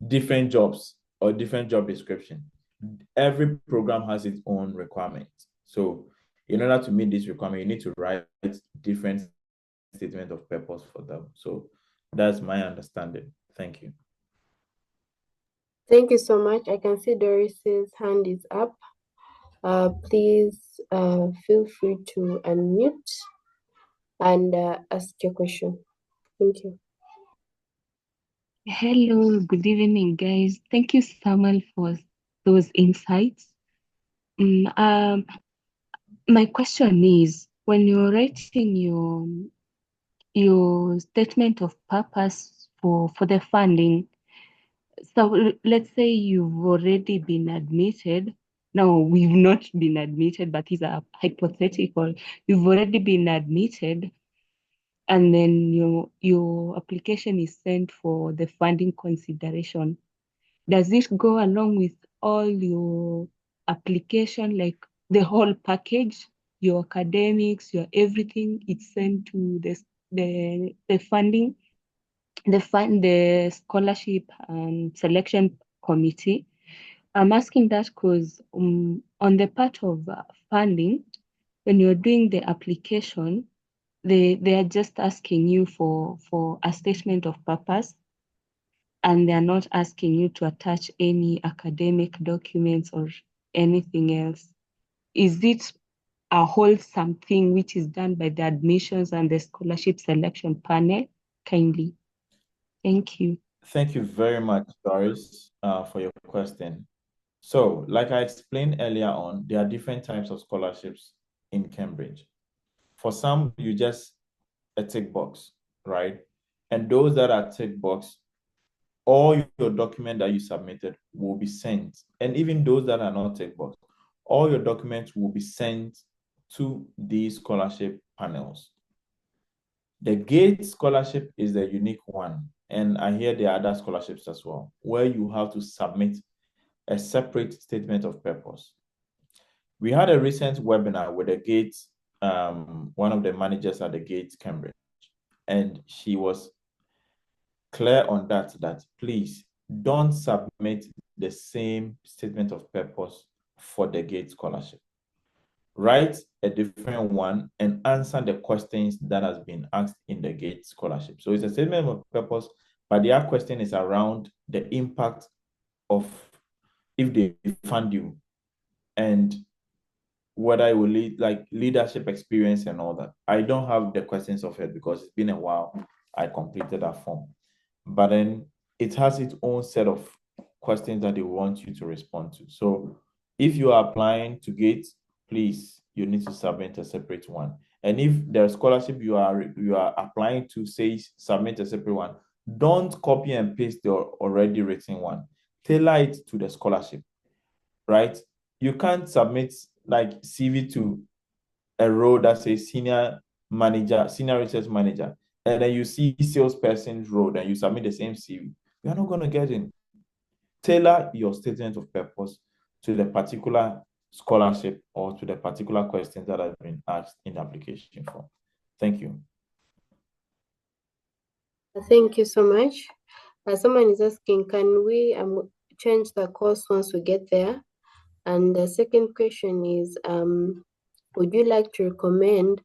different jobs or different job description. Every program has its own requirements. So in order to meet this requirement, you need to write different statement of purpose for them. So that's my understanding. Thank you. Thank you so much. I can see Doris's hand is up. Please feel free to unmute and ask your question. Thank you. Hello, good evening, guys. Thank you, Samuel, for those insights. My question is, when you're writing your statement of purpose for the funding, so let's say you've already been admitted. No, we've not been admitted, but these are hypothetical. You've already been admitted, and then your application is sent for the funding consideration. Does it go along with all your application, like the whole package, your academics, your everything? It's sent to the funding, the scholarship and selection committee. I'm asking that because on the part of funding, when you're doing the application, they are just asking you for a statement of purpose, and they're not asking you to attach any academic documents or anything else. Is it a wholesome thing which is done by the admissions and the scholarship selection panel? Kindly. Thank you. Thank you very much, Doris, for your question. So, like I explained earlier on, there are different types of scholarships in Cambridge. For some, you just a tick box, right? And those that are tick box, all your document that you submitted will be sent. And even those that are not tick box, all your documents will be sent to these scholarship panels. The GATE scholarship is the unique one, and I hear there are other scholarships as well, where you have to submit a separate statement of purpose. We had a recent webinar with the GATE, one of the managers at the GATE Cambridge, and she was clear on that please don't submit the same statement of purpose for the GATE scholarship. Write a different one and answer the questions that has been asked in the GATE scholarship. So it's a statement of purpose, but their question is around the impact of if they fund you and whether it will lead like leadership experience and all that. I don't have the questions of it because it's been a while I completed that form. But then it has its own set of questions that they want you to respond to. So if you are applying to GATE, please, you need to submit a separate one. And if the scholarship you are applying to says submit a separate one, don't copy and paste the already written one. Tailor it to the scholarship, right? You can't submit like CV to a role that says senior manager, senior research manager, and then you see salesperson's role and you submit the same CV. You're not going to get in. Tailor your statement of purpose to the particular scholarship or to the particular questions that have been asked in the application form. Thank you. Thank you so much. Someone is asking, can we change the course once we get there? And the second question is, would you like to recommend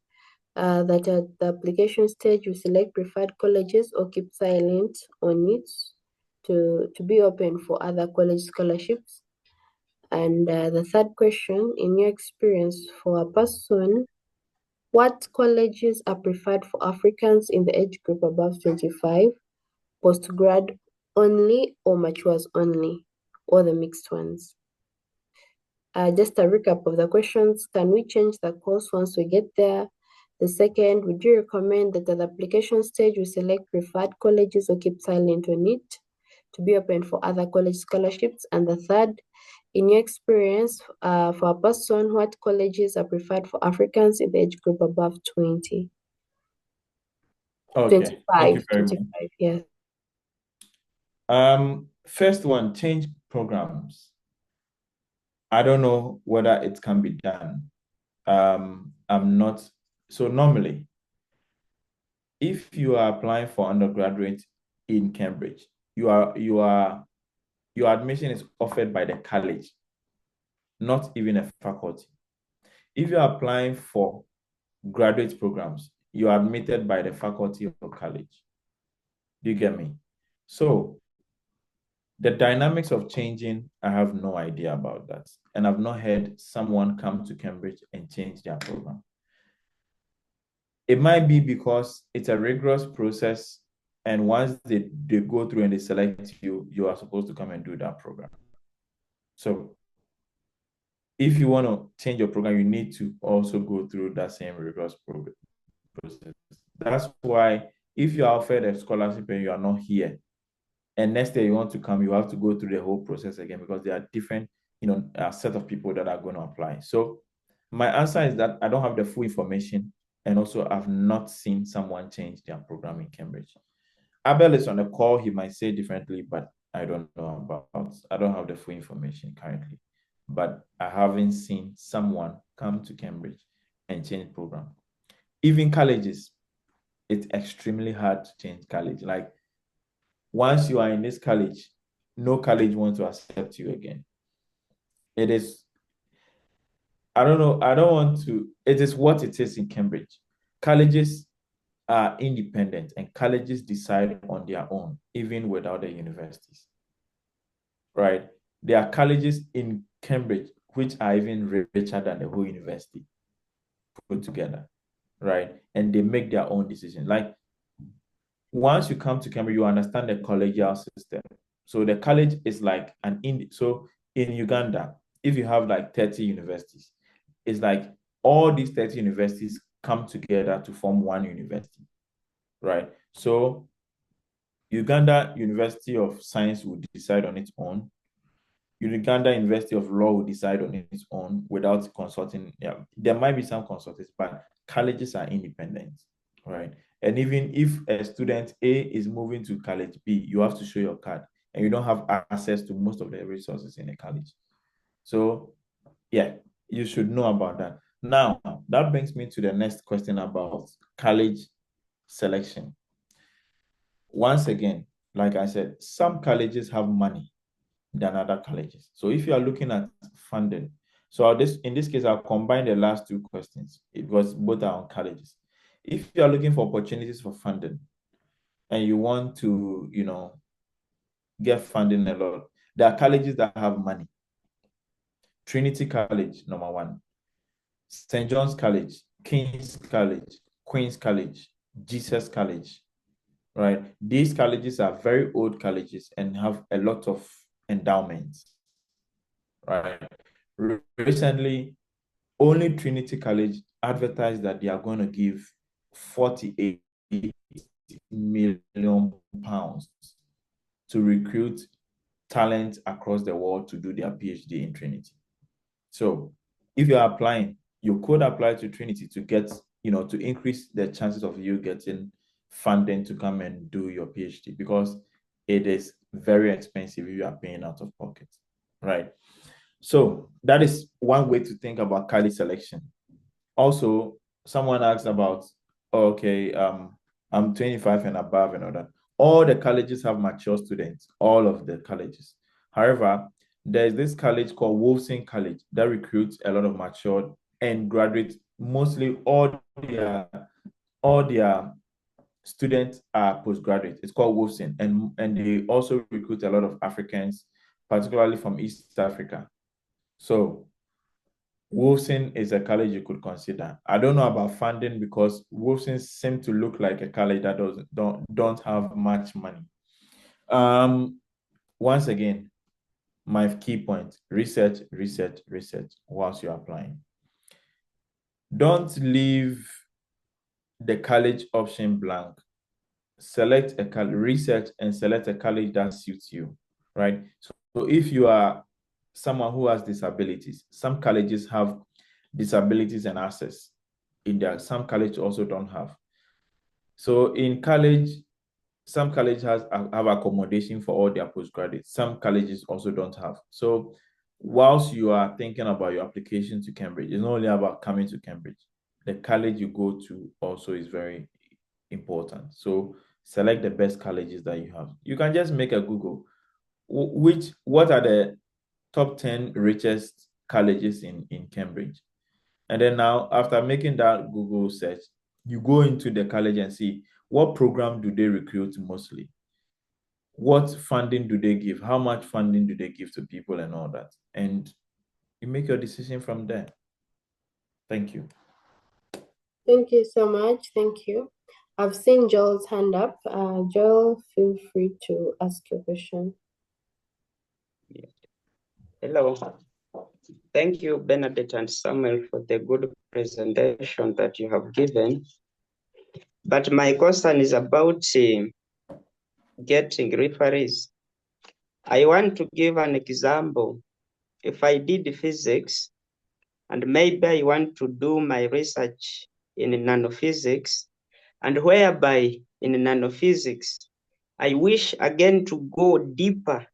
that at the application stage you select preferred colleges or keep silent on it to be open for other college scholarships? And the third question, in your experience for a person, what colleges are preferred for Africans in the age group above 25, postgrad only or matures only, or the mixed ones? Just a recap of the questions. Can we change the course once we get there? The second, would you recommend that at the application stage we select preferred colleges or keep silent on it to be open for other college scholarships? And the third, in your experience, for a person, what colleges are preferred for Africans in the age group above 20? Okay, thank you 25, very much. 25, yes. First one, change programs. I don't know whether it can be done. I'm not. So normally, if you are applying for undergraduate in Cambridge, your admission is offered by the college, not even a faculty. If you are applying for graduate programs, you are admitted by the faculty or college. Do you get me? So the dynamics of changing, I have no idea about that. And I've not heard someone come to Cambridge and change their program. It might be because it's a rigorous process. And once they go through and they select you, you are supposed to come and do that program. So if you want to change your program, you need to also go through that same rigorous process. That's why if you are offered a scholarship and you are not here, and next day you want to come, you have to go through the whole process again because there are different, set of people that are going to apply. So my answer is that I don't have the full information, and also I've not seen someone change their program in Cambridge. Abel is on the call; he might say differently, but I don't know about. I don't have the full information currently, but I haven't seen someone come to Cambridge and change program. Even colleges, it's extremely hard to change college. Like once you are in this college, no college wants to accept you again. It is, I don't know, I don't want to, it is what it is in Cambridge. Colleges are independent and colleges decide on their own, even without the universities, right? There are colleges in Cambridge which are even richer than the whole university put together, right? And they make their own decision. Like once you come to Cambridge, you understand the collegial system. So the college is like an indie. So in Uganda, if you have like 30 universities, it's like all these 30 universities come together to form one university, right? So Uganda University of Science will decide on its own. Uganda University of Law will decide on its own without consulting. Yeah, there might be some consultants, but colleges are independent, right? And even if a student A is moving to college B, you have to show your card, and you don't have access to most of the resources in a college. So, yeah, you should know about that. Now, that brings me to the next question about college selection. Once again, like I said, some colleges have money than other colleges. So if you are looking at funding, so in this case, I'll combine the last two questions because both are on colleges. If you are looking for opportunities for funding and you want to, get funding a lot, there are colleges that have money. Trinity College, number one. St. John's College, King's College, Queen's College, Jesus College, right? These colleges are very old colleges and have a lot of endowments, right? Recently, only Trinity College advertised that they are going to give 48 million pounds to recruit talent across the world to do their PhD in Trinity. So if you're applying, you could apply to Trinity to get, to increase the chances of you getting funding to come and do your PhD, because it is very expensive if you are paying out of pocket, right? So that is one way to think about college selection. Also, someone asked about, okay, I'm 25 and above and all that. All the colleges have mature students, all of the colleges. However, there's this college called Wolfson College that recruits a lot of matured and graduates. Mostly all their students are postgraduate. It's called Wolfson, and they also recruit a lot of Africans, particularly from East Africa. So Wolfson is a college you could consider. I don't know about funding because Wolfson seems to look like a college that don't have much money. Once again, my key point: research, research, research whilst you're applying. Don't leave the college option blank. Select a college, research and select a college that suits you, right? So if you are someone who has disabilities, some colleges have disabilities and access in there. Some colleges also don't have. So in college, some colleges have accommodation for all their postgraduates. Some colleges also don't have. So whilst you are thinking about your application to Cambridge, it's not only about coming to Cambridge. The college you go to also is very important. So select the best colleges that you have. You can just make a Google. What are the top 10 richest colleges in Cambridge? And then now, after making that Google search, you go into the college and see what program do they recruit mostly? What funding do they give? How much funding do they give to people and all that? And you make your decision from there. Thank you. Thank you so much. Thank you. I've seen Joel's hand up. Joel, feel free to ask your question. Hello. Thank you, Bernadette and Samuel, for the good presentation that you have given. But my concern is about getting referees. I want to give an example. If I did physics, and maybe I want to do my research in nanophysics, and whereby in nanophysics, I wish again to go deeper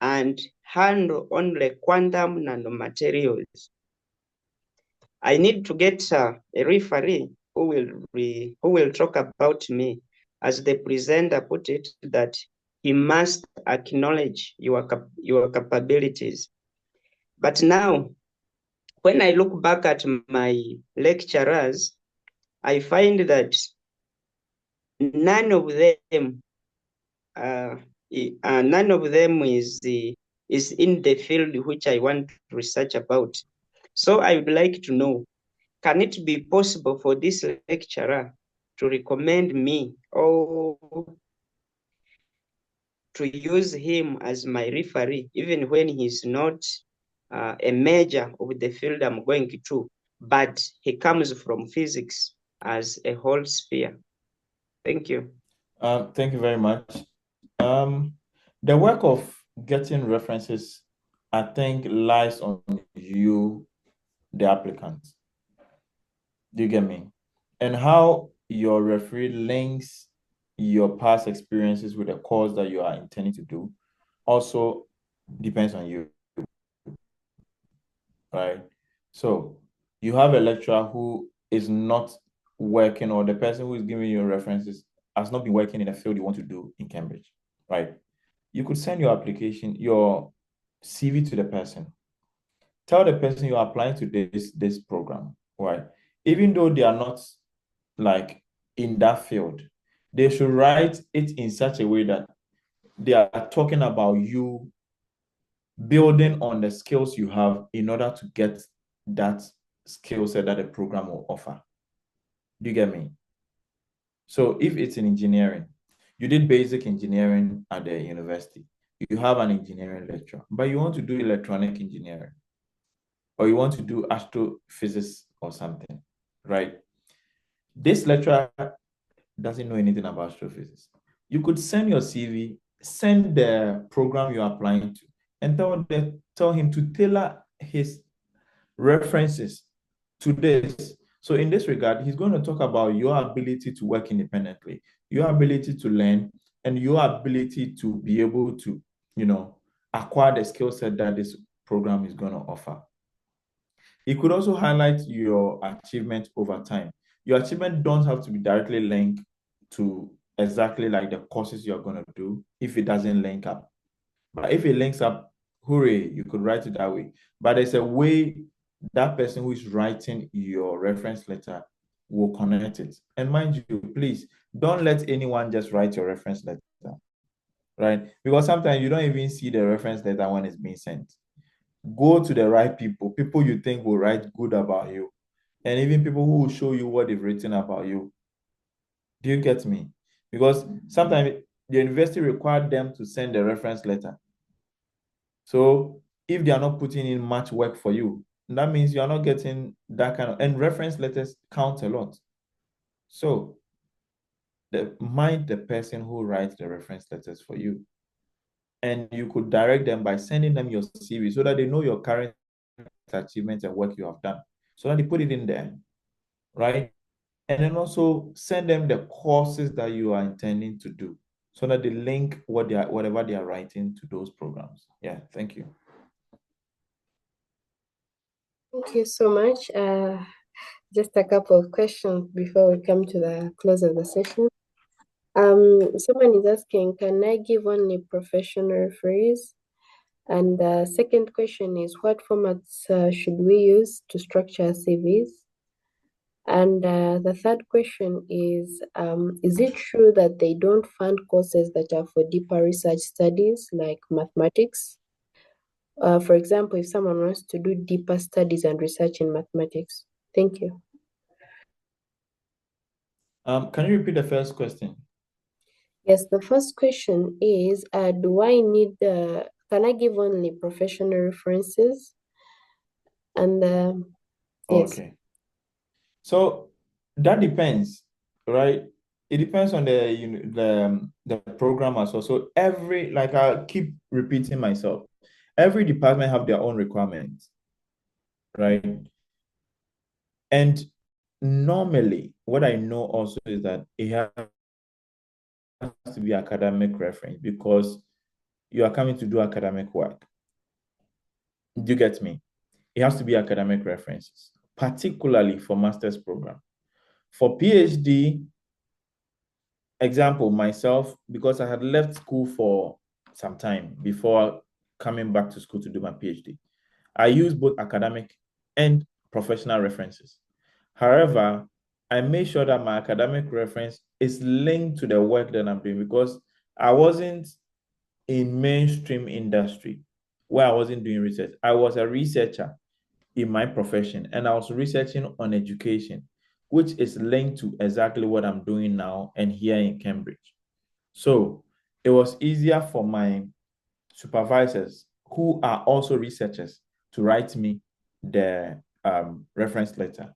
and handle only quantum nanomaterials. I need to get a referee who will talk about me, as the presenter put it, that he must acknowledge your capabilities. But now, when I look back at my lecturers, I find that none of them is in the field which I want to research about. So I would like to know, can it be possible for this lecturer to recommend me or to use him as my referee, even when he's not a major of the field I'm going to, but he comes from physics as a whole sphere? Thank you. Thank you very much. The work of getting references I think, lies on you, the applicant. Do you get me? And how your referee links your past experiences with the course that you are intending to do also depends on you, right? So you have a lecturer who is not working, or the person who is giving you references has not been working in the field you want to do in Cambridge, right? You could send your application, your CV to the person. Tell the person you're applying to this program, right? Even though they are not like in that field, they should write it in such a way that they are talking about you building on the skills you have in order to get that skill set that the program will offer. Do you get me? So if it's in engineering, you did basic engineering at the university, you have an engineering lecture, but you want to do electronic engineering, or you want to do astrophysics or something, right? This lecturer doesn't know anything about astrophysics. You could send your CV, send the program you're applying to, and tell him to tailor his references to this. So in this regard, he's going to talk about your ability to work independently, your ability to learn, and your ability to be able to, acquire the skill set that this program is going to offer. It could also highlight your achievement over time. Your achievement don't have to be directly linked to exactly like the courses you're going to do if it doesn't link up. But if it links up, hooray, you could write it that way. But there's a way that person who is writing your reference letter will connect it. And mind you, please don't let anyone just write your reference letter, right? Because sometimes you don't even see the reference letter when it's being sent. Go to the right people you think will write good about you, and even people who will show you what they've written about you. Do you get me? Because sometimes the university required them to send a reference letter. So if they are not putting in much work for you, that means you are not getting that kind of, and reference letters count a lot. So mind the person who writes the reference letters for you. And you could direct them by sending them your CV so that they know your current achievements and work you have done. So that they put it in there, right? And then also send them the courses that you are intending to do so that they link whatever they are writing to those programs. Yeah, thank you. Thank you so much. Just a couple of questions before we come to the close of the session. Someone is asking, can I give only professional referees? And the second question is, what formats should we use to structure CVs? And the third question is it true that they don't fund courses that are for deeper research studies like mathematics? For example, if someone wants to do deeper studies and research in mathematics. Thank you. Can you repeat the first question? Yes, the first question is, can I give only professional references? And yes. Okay. So that depends, right? It depends on the program as well. So like I keep repeating myself, every department have their own requirements, right? And normally, what I know also is that it has to be academic reference because you are coming to do academic work. Do you get me? It has to be academic references, particularly for master's program. For PhD, example, myself, because I had left school for some time before coming back to school to do my PhD, I use both academic and professional references. However, I made sure that my academic reference is linked to the work that I'm doing because I wasn't in mainstream industry where I wasn't doing research. I was a researcher in my profession and I was researching on education, which is linked to exactly what I'm doing now and here in Cambridge. So it was easier for my supervisors who are also researchers to write me the reference letter.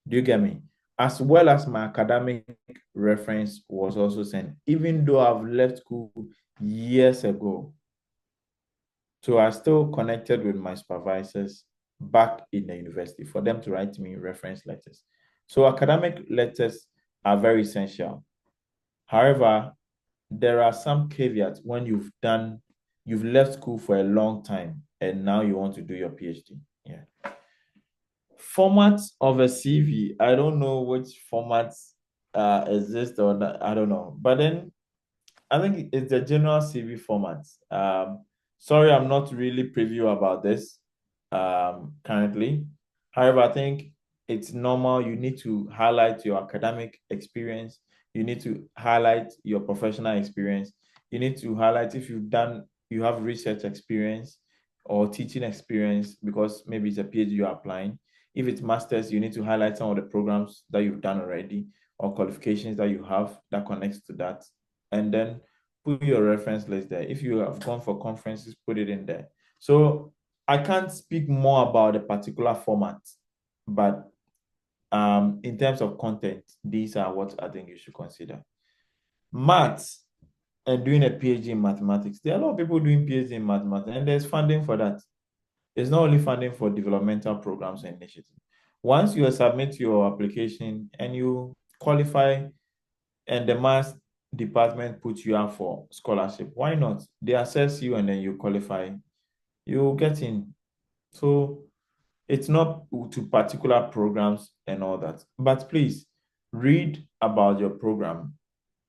Do you get me? As well as my academic reference was also sent, even though I've left school years ago. So I still connected with my supervisors back in the university for them to write me reference letters. So academic letters are very essential. However, there are some caveats when you've left school for a long time and now you want to do your PhD. Yeah. Format of a CV, I don't know which formats exist or not, I don't know. But then I think it's the general CV format. Sorry, I'm not really preview about this currently. However, I think it's normal. You need to highlight your academic experience. You need to highlight your professional experience. You need to highlight if you have research experience or teaching experience because maybe it's a PhD you're applying. If it's master's, you need to highlight some of the programs that you've done already or qualifications that you have that connects to that, and then put your reference list there. If you have gone for conferences, put it in there. So I can't speak more about a particular format, but in terms of content, these are what I think you should consider. Maths and doing a PhD in mathematics. There are a lot of people doing PhD in mathematics, and there's funding for that. There's not only funding for developmental programs and initiatives. Once you submit your application and you qualify and the maths department puts you out for scholarship, why not? They assess you and then you qualify, you get in. So it's not to particular programs and all that. But please read about your program.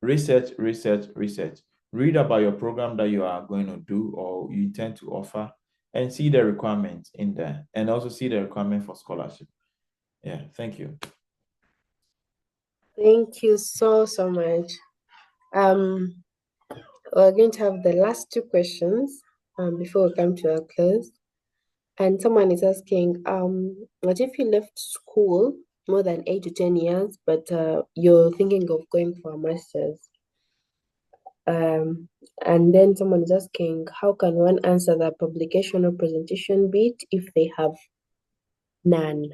Research, research, research. Read about your program that you are going to do or you intend to offer and see the requirements in there and also see the requirement for scholarship. Yeah, thank you. Thank you so much. We're going to have the last two questions before we come to a close. And someone is asking, what if you left school more than 8 to 10 years, but you're thinking of going for a master's? And then someone is asking, how can one answer the publication or presentation bit if they have none?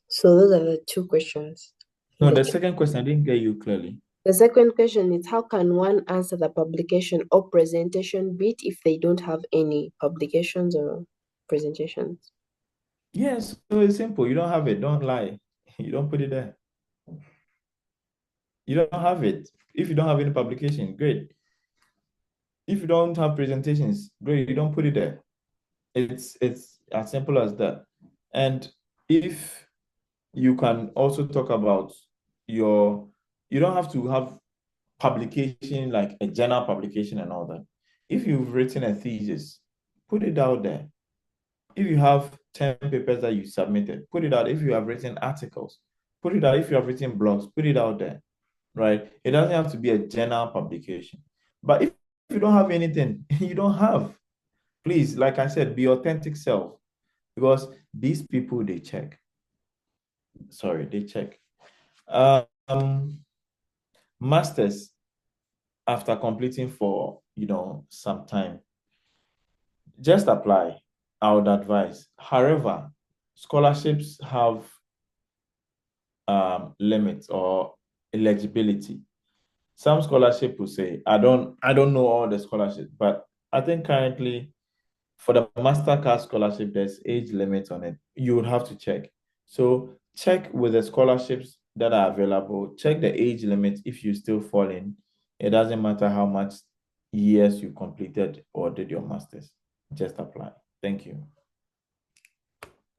So those are the two questions. No, the second question, I didn't get you clearly. The second question is, how can one answer the publication or presentation bit if they don't have any publications or presentations? Yes, so it's simple. You don't have it, don't lie. You don't put it there. You don't have it. If you don't have any publication, great. If you don't have presentations, great, you don't put it there. It's as simple as that. And if you can also talk about you don't have to have publication like a journal publication and all that. If you've written a thesis, put it out there. If you have 10 papers that you submitted, put it out. If you have written articles, put it out. If you have written blogs, put it out there, right? It doesn't have to be a journal publication. But if you don't have anything, you don't have. Please, like I said, be authentic self because these people, they check. Sorry, they check. Masters, after completing for, some time, just apply. I would advise. However, scholarships have limits or eligibility. Some scholarship will say, I don't know all the scholarships, but I think currently for the MasterCard scholarship, there's age limit on it. You would have to check. So check with the scholarships that are available. Check the age limit if you still fall in. It doesn't matter how much years you completed or did your master's. Just apply. Thank you.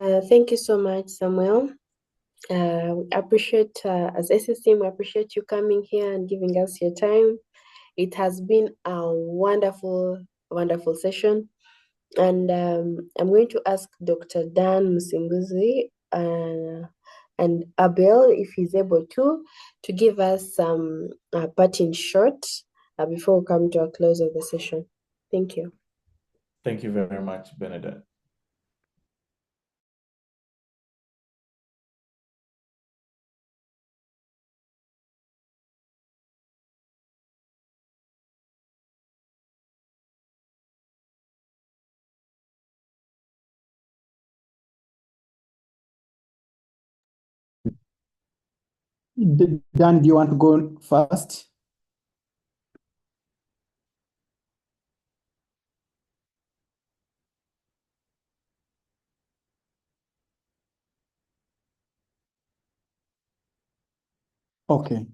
Thank you so much, Samuel. We appreciate, as SSM, we appreciate you coming here and giving us your time. It has been a wonderful, wonderful session. And I'm going to ask Dr. Dan Musinguzi and Abel, if he's able to give us some parting shot before we come to a close of the session. Thank you. Thank you very much, Benedict. Dan, do you want to go first? Okay.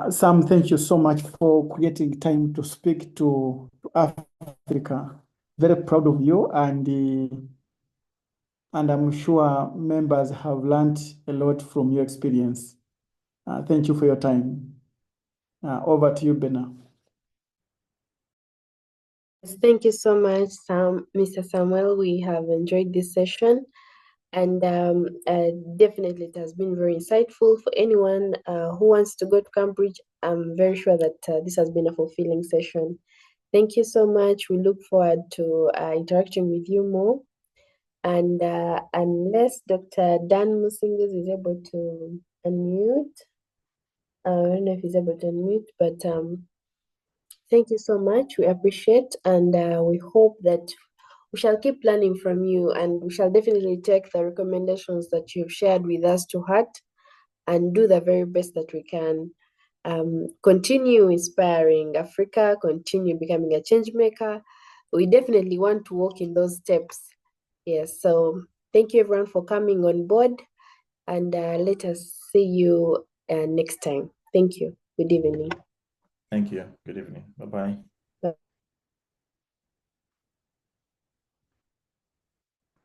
Sam, thank you so much for creating time to speak to Africa. Very proud of you, and I'm sure members have learned a lot from your experience. Thank you for your time. Over to you, Bena. Thank you so much, Mr. Samuel. We have enjoyed this session, and definitely it has been very insightful for anyone who wants to go to Cambridge. I'm very sure that this has been a fulfilling session. Thank you so much. We look forward to interacting with you more. And unless Dr. Dan Musingus is able to unmute, I don't know if he's able to unmute, but thank you so much. We appreciate, and we hope that we shall keep learning from you, and we shall definitely take the recommendations that you've shared with us to heart and do the very best that we can. Continue inspiring Africa, continue becoming a change maker. We definitely want to walk in those steps. Yes, so thank you everyone for coming on board, and let us see you next time. Thank you. Good evening. Thank you. Good evening. Bye-bye.